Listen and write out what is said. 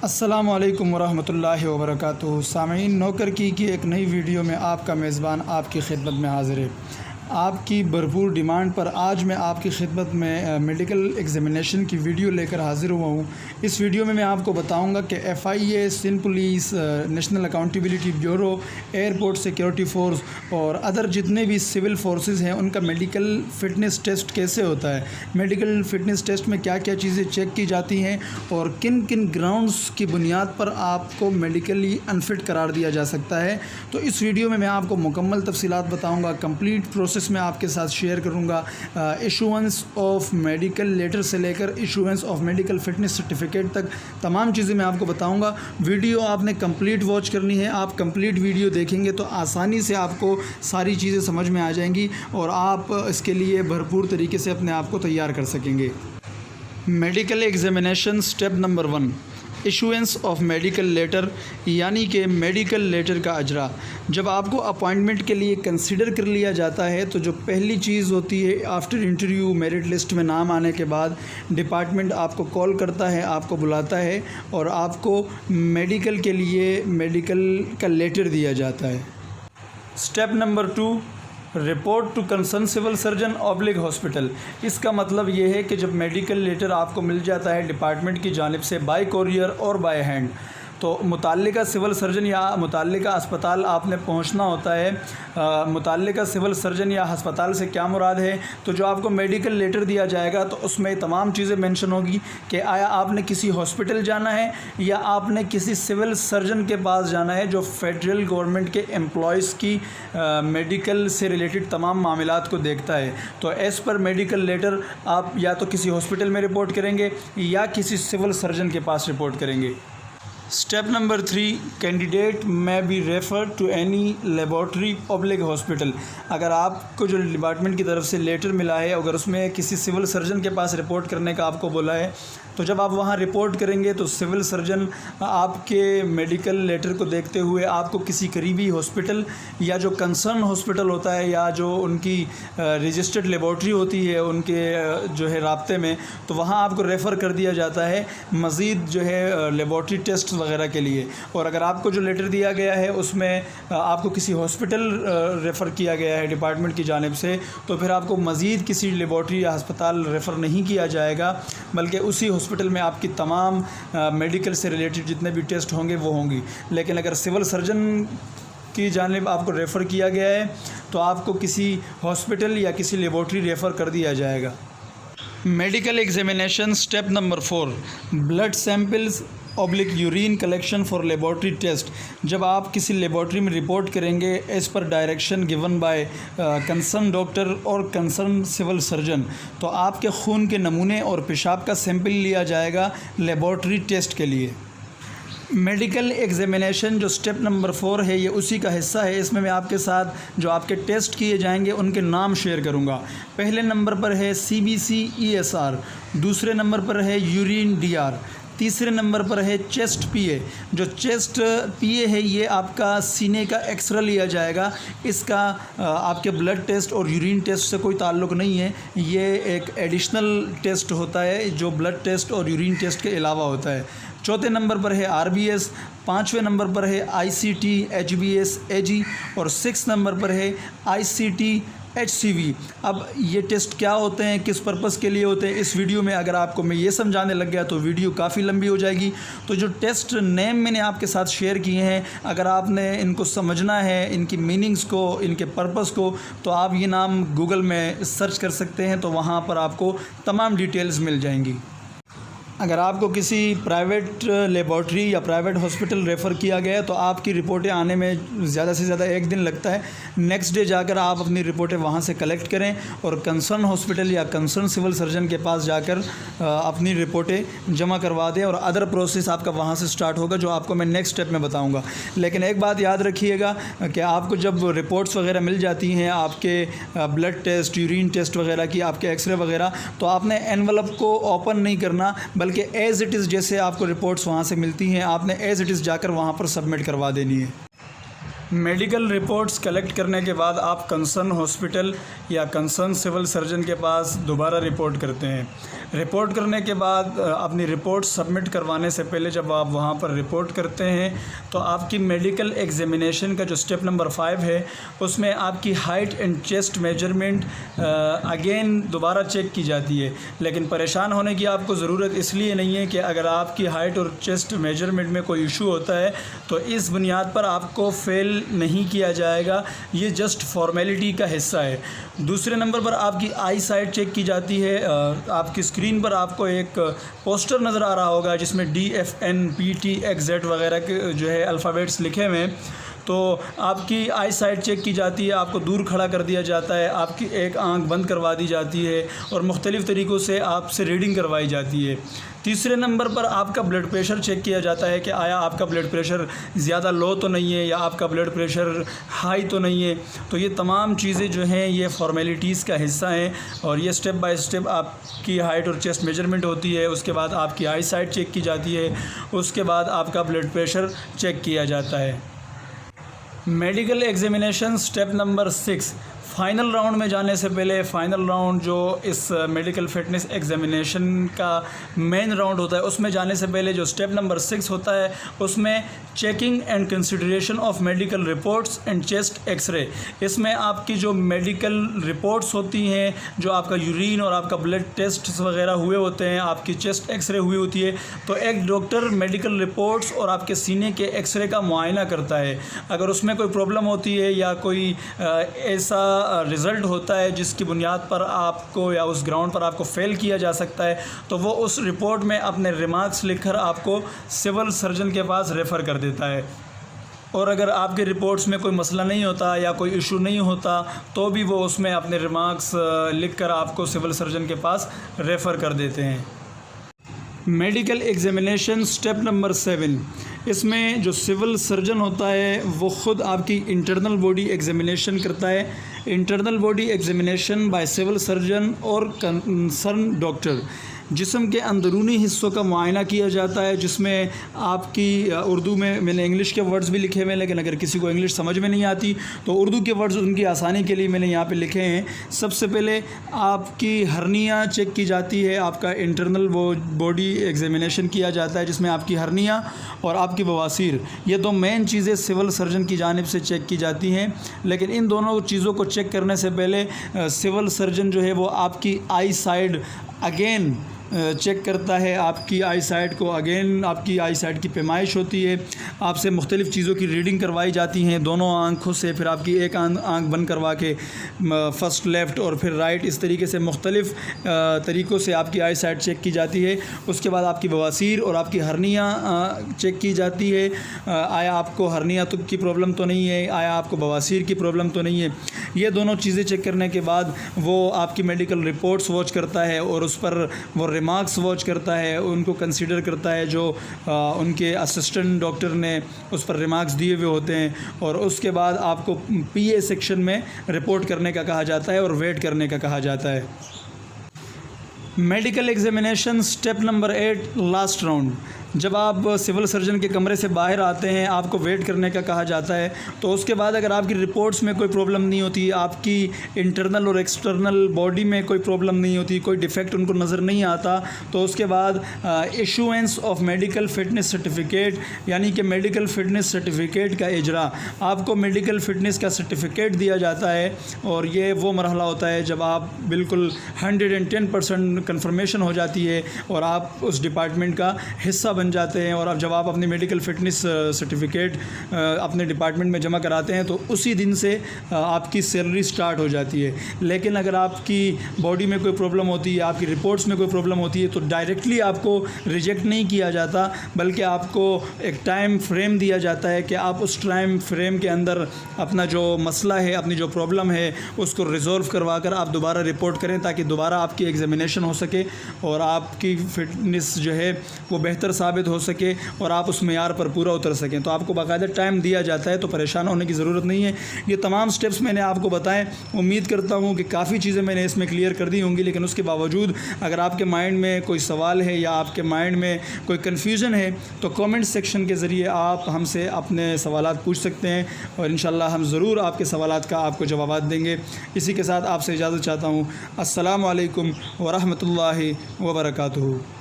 अस्सलामुअलैकुम वरहमतुल्लाहि वबरकातुहू। सामीन, नौकर की एक नई वीडियो में आपका मेज़बान आपकी खिदमत में हाज़िर है। आपकी भरपूर डिमांड पर आज मैं आपकी खिदमत में मेडिकल एग्ज़ामिनेशन की वीडियो लेकर हाज़िर हुआ हूँ। इस वीडियो में मैं आपको बताऊँगा कि FIA, Sindh police, national accountability bureau, airport security force और अदर जितने भी सिविल फोर्सेस हैं उनका मेडिकल फ़िटनेस टेस्ट कैसे होता है, मेडिकल फ़िटनेस टेस्ट में क्या क्या चीज़ें चेक की जाती हैं और किन किन ग्राउंड्स की बुनियाद पर आपको मेडिकली अनफिट करार दिया जा सकता है। तो इस वीडियो में मैं आपको मुकम्मल तफसीलात बताऊँगा, कंप्लीट प्रोसेस में आपके साथ शेयर करूंगा। इशूएंस ऑफ मेडिकल लेटर से लेकर issuance of medical fitness certificate तक तमाम चीज़ें मैं आपको बताऊंगा। वीडियो आपने कंप्लीट वॉच करनी है। आप कंप्लीट वीडियो देखेंगे तो आसानी से आपको सारी चीज़ें समझ में आ जाएंगी और आप इसके लिए भरपूर तरीके से अपने आप को तैयार कर सकेंगे। Medical examination step number 1, issuance of medical letter, यानी कि मेडिकल लेटर का अजरा। जब आपको अपॉइंटमेंट के लिए कंसिडर कर लिया जाता है तो जो पहली चीज़ होती है, आफ्टर इंटरव्यू मेरिट लिस्ट में नाम आने के बाद डिपार्टमेंट आपको कॉल करता है, आपको बुलाता है और आपको मेडिकल के लिए मेडिकल का लेटर दिया जाता है। Step number 2, report to concern civil surgeon oblique hospital. इसका मतलब ये है कि जब मेडिकल लेटर आपको मिल जाता है डिपार्टमेंट की जानिब से बाय कोरियर और बाय हैंड, तो मुताल्लिका सिविल सर्जन या मुताल्लिका अस्पताल आपने पहुंचना होता है। मुताल्लिका सिविल सर्जन या अस्पताल से क्या मुराद है, तो जो आपको मेडिकल लेटर दिया जाएगा तो उसमें तमाम चीज़ें मेंशन होगी कि आया आपने किसी हॉस्पिटल जाना है या आपने किसी सिविल सर्जन के पास जाना है जो फेडरल गवर्नमेंट के एम्प्लॉयज़ की मेडिकल से रिलेटेड तमाम मामलात को देखता है। तो एज़ पर मेडिकल लेटर आप या तो किसी हॉस्पिटल में रिपोर्ट करेंगे या किसी सिविल सर्जन के पास रिपोर्ट करेंगे। Step number 3, candidate may be refer to any laboratory public hospital. अगर आपको जो डिपार्टमेंट की तरफ से लेटर मिला है, अगर उसमें किसी सिविल सर्जन के पास रिपोर्ट करने का आपको बोला है, तो जब आप वहाँ रिपोर्ट करेंगे तो सिविल सर्जन आपके मेडिकल लेटर को देखते हुए आपको किसी करीबी हॉस्पिटल या जो कंसर्न हॉस्पिटल होता है या जो उनकी रजिस्टर्ड लेबॉर्ट्री होती है उनके जो है राब्ते में, तो वहाँ आपको रेफ़र कर दिया जाता है मज़ीद जो है लेबॉर्ट्री टेस्ट वगैरह के लिए। और अगर आपको जो लेटर दिया गया है उसमें आपको किसी हॉस्पिटल रेफ़र किया गया है डिपार्टमेंट की जानिब से, तो फिर आपको मज़ीद किसी लेबॉर्ट्री या अस्पताल रेफ़र नहीं किया जाएगा, बल्कि उसी हॉस्पिटल में आपकी तमाम मेडिकल से रिलेटेड जितने भी टेस्ट होंगे वो होंगी। लेकिन अगर सिविल सर्जन की जानिब आपको रेफ़र किया गया है तो आपको किसी हॉस्पिटल या किसी लेबॉर्ट्री रेफ़र कर दिया जाएगा। Medical examination step number 4, blood samples oblique urine collection for laboratory test. जब आप किसी लेबॉर्ट्री में रिपोर्ट करेंगे as per direction given by concern doctor और कंसर्न सिविल सर्जन, तो आपके खून के नमूने और पेशाब का सैंपल लिया जाएगा लेबॉर्ट्री टेस्ट के लिए। मेडिकल एग्ज़ामिनेशन जो स्टेप नंबर 4 है ये उसी का हिस्सा है। इसमें मैं आपके साथ जो आपके टेस्ट किए जाएंगे उनके नाम शेयर करूंगा। पहले नंबर पर है CBC ESR, दूसरे नंबर पर है यूरिन DR, तीसरे नंबर पर है चेस्ट PA। जो चेस्ट PA है ये आपका सीने का एक्सरे लिया जाएगा। इसका आपके ब्लड टेस्ट और यूरिन टेस्ट से कोई ताल्लुक़ नहीं है, ये एक एडिशनल टेस्ट होता है जो ब्लड टेस्ट और यूरिन टेस्ट के अलावा होता है। चौथे नंबर पर है RBS, पाँचवें नंबर पर है ICT HBS AG और 6 नंबर पर है ICT HCV। अब ये टेस्ट क्या होते हैं, किस पर्पज़ के लिए होते हैं, इस वीडियो में अगर आपको मैं ये समझाने लग गया तो वीडियो काफ़ी लंबी हो जाएगी। तो जो टेस्ट नेम मैंने आपके साथ शेयर किए हैं, अगर आपने इनको समझना है, इनकी मीनिंग्स को, इनके पर्पज़ को, तो आप ये नाम गूगल में सर्च कर सकते हैं, तो वहाँ पर आपको तमाम डिटेल्स मिल जाएंगी। अगर आपको किसी प्राइवेट लेबॉर्ट्री या प्राइवेट हॉस्पिटल रेफ़र किया गया है तो आपकी रिपोर्टें आने में ज़्यादा से ज़्यादा 1 दिन लगता है। नेक्स्ट डे जाकर आप अपनी रिपोर्टें वहाँ से कलेक्ट करें और कंसर्न हॉस्पिटल या कंसर्न सिविल सर्जन के पास जाकर अपनी रिपोर्टें जमा करवा दें और अदर प्रोसेस आपका वहाँ से स्टार्ट होगा जो आपको मैं नेक्स्ट स्टेप में बताऊँगा। लेकिन एक बात याद रखिएगा कि आपको जब रिपोर्ट्स वगैरह मिल जाती हैं आपके ब्लड टेस्ट, यूरिन टेस्ट वगैरह की, आपके एक्सरे वगैरह, तो आपने एनवलप को ओपन नहीं करना, बल्कि एज़ इट इज़ जैसे आपको रिपोर्ट्स वहाँ से मिलती हैं आपने एज़ इट इज़ जाकर वहाँ पर सबमिट करवा देनी है। मेडिकल रिपोर्ट्स कलेक्ट करने के बाद आप कंसर्न हॉस्पिटल या कंसर्न सिविल सर्जन के पास दोबारा रिपोर्ट करते हैं। रिपोर्ट करने के बाद अपनी रिपोर्ट सबमिट करवाने से पहले जब आप वहाँ पर रिपोर्ट करते हैं तो आपकी मेडिकल एग्ज़ामिनेशन का जो स्टेप नंबर 5 है उसमें आपकी height and chest measurement again दोबारा चेक की जाती है। लेकिन परेशान होने की आपको ज़रूरत इसलिए नहीं है कि अगर आपकी हाइट और चेस्ट मेजरमेंट में कोई इशू होता है तो इस बुनियाद पर आपको फ़ेल नहीं किया जाएगा, ये जस्ट फॉर्मेलिटी का हिस्सा है। दूसरे नंबर पर आपकी आई साइट चेक की जाती है। आपकी स्क्रीन पर आपको एक पोस्टर नज़र आ रहा होगा जिसमें DFN PT XZ वगैरह के जो है अल्फ़ाबेट्स लिखे हुए हैं। तो आपकी आई साइट चेक की जाती है, आपको दूर खड़ा कर दिया जाता है, आपकी एक आंख बंद करवा दी जाती है और मुख्तलिफ़ तरीक़ों से आपसे रीडिंग करवाई जाती है। तीसरे नंबर पर आपका ब्लड प्रेशर चेक किया जाता है कि आया आपका ब्लड प्रेशर ज़्यादा लो तो नहीं है या आपका ब्लड प्रेशर हाई तो नहीं है। तो ये तमाम चीज़ें जो हैं ये फॉर्मेलिटीज़ का हिस्सा हैं और ये स्टेप बाय स्टेप आपकी हाइट और चेस्ट मेजरमेंट होती है। उसके बाद आपकी आई साइट चेक की जाती है, उसके बाद आपका ब्लड प्रेशर चेक किया जाता है। Medical examination step number 6, final round में जाने से पहले फ़ाइनल राउंड जो इस मेडिकल फ़िटनेस एग्ज़ामिनेशन का मेन राउंड होता है उसमें जाने से पहले जो स्टेप नंबर 6 होता है उसमें checking and consideration of medical reports and chest x-ray. इसमें आपकी जो मेडिकल रिपोर्ट्स होती हैं, जो आपका यूरिन और आपका ब्लड टेस्ट वगैरह हुए होते हैं, आपकी चेस्ट एक्सरे हुई होती है, तो एक डॉक्टर मेडिकल रिपोर्ट्स और आपके सीने के एक्सरे का मुआयना करता है। अगर उसमें कोई प्रॉब्लम होती है या कोई ऐसा रिज़ल्ट होता है जिसकी बुनियाद पर आपको या उस ग्राउंड पर आपको फ़ेल किया जा सकता है तो वो उस रिपोर्ट में अपने रिमार्क्स लिखकर आपको सिविल सर्जन के पास रेफ़र कर देता है। और अगर आपके रिपोर्ट्स में कोई मसला नहीं होता या कोई इशू नहीं होता तो भी वो उसमें अपने रिमार्क्स लिखकर आपको सिविल सर्जन के पास रेफ़र कर देते हैं। मेडिकल एग्ज़ामिनेशन स्टेप नंबर 7, इसमें जो सिविल सर्जन होता है वो ख़ुद आपकी इंटरनल बॉडी एग्ज़ामिनेशन करता है। Internal body examination by civil surgeon और कंसर्न डॉक्टर, जिस्म के अंदरूनी हिस्सों का मुआयना किया जाता है, जिसमें आपकी उर्दू में मैंने इंग्लिश के वर्ड्स भी लिखे हुए हैं, लेकिन अगर किसी को इंग्लिश समझ में नहीं आती तो उर्दू के वर्ड्स उनकी आसानी के लिए मैंने यहाँ पे लिखे हैं। सबसे पहले आपकी हर्निया चेक की जाती है, आपका इंटरनल बॉडी एग्ज़ामिनेशन किया जाता है जिसमें आपकी हर्निया और आपकी बवासीर, ये दो मेन चीज़ें सिविल सर्जन की जानिब से चेक की जाती हैं। लेकिन इन दोनों चीज़ों को चेक करने से पहले सिविल सर्जन जो है वो आपकी आई साइड अगेन चेक करता है, आपकी आई साइट को अगेन आपकी आई साइट की पैमाइश होती है, आपसे मुख्तलिफ़ चीज़ों की रीडिंग करवाई जाती हैं दोनों आँखों से, फिर आपकी एक आँख बंद करवा के फ़र्स्ट लेफ़्ट और फिर राइट, इस तरीके से मुख्तलिफ़ तरीक़ों से आपकी आई साइट चेक की जाती है। उसके बाद आपकी बवासीर और आपकी हर्निया चेक की जाती है, आया आपको हर्निया तो की प्रॉब्लम तो नहीं है, आया आपको बवासीर की प्रॉब्लम तो नहीं है। ये दोनों चीज़ें चेक करने के बाद वो आपकी मेडिकल रिपोर्ट्स वॉच करता है और उस पर वो रिमार्क्स वॉच करता है, उनको कंसीडर करता है जो उनके असिस्टेंट डॉक्टर ने उस पर रिमार्क्स दिए हुए होते हैं। और उसके बाद आपको PA सेक्शन में रिपोर्ट करने का कहा जाता है और वेट करने का कहा जाता है। Medical examination step number 8, last round, जब आप सिविल सर्जन के कमरे से बाहर आते हैं आपको वेट करने का कहा जाता है। तो उसके बाद अगर आपकी रिपोर्ट्स में कोई प्रॉब्लम नहीं होती, आपकी इंटरनल और एक्सटर्नल बॉडी में कोई प्रॉब्लम नहीं होती, कोई डिफेक्ट उनको नज़र नहीं आता, तो उसके बाद issuance of medical fitness certificate, यानी कि मेडिकल फ़िटनेस सर्टिफिकेट का इजरा, आपको मेडिकल फ़िटनेस का सर्टिफिकेट दिया जाता है। और ये वो मरहला होता है जब आप बिल्कुल 110% कन्फर्मेशन हो जाती है और आप उस डिपार्टमेंट का हिस्सा बन जाते हैं। और अब जब आप अपनी मेडिकल फ़िटनेस सर्टिफिकेट अपने डिपार्टमेंट में जमा कराते हैं तो उसी दिन से आपकी सैलरी स्टार्ट हो जाती है। लेकिन अगर आपकी बॉडी में कोई प्रॉब्लम होती है, आपकी रिपोर्ट्स में कोई प्रॉब्लम होती है, तो डायरेक्टली आपको रिजेक्ट नहीं किया जाता, बल्कि आपको एक टाइम फ्रेम दिया जाता है कि आप उस टाइम फ्रेम के अंदर अपना जो मसला है, अपनी जो प्रॉब्लम है उसको रिज़ॉल्व करवा कर आप दोबारा रिपोर्ट करें, ताकि दोबारा आपकी एग्ज़ामिनेशन हो सके और आपकी फ़िटनेस जो है वो बेहतर साबित साबित हो सके और आप उस मेयार पर पूरा उतर सकें। तो आपको बाकायदा टाइम दिया जाता है, तो परेशान होने की ज़रूरत नहीं है। ये तमाम स्टेप्स मैंने आपको बताएं। उम्मीद करता हूँ कि काफ़ी चीज़ें मैंने इसमें क्लियर कर दी होंगी, लेकिन उसके बावजूद अगर आपके माइंड में कोई सवाल है या आपके माइंड में कोई कन्फ्यूज़न है तो कमेंट सेक्शन के ज़रिए आप हमसे अपने सवालात पूछ सकते हैं और इंशाल्लाह हम ज़रूर आपके सवालात का आपको जवाब देंगे। इसी के साथ आपसे इजाज़त चाहता हूँ। अस्सलामु अलैकुम व रहमतुल्लाहि व बरकातुहू।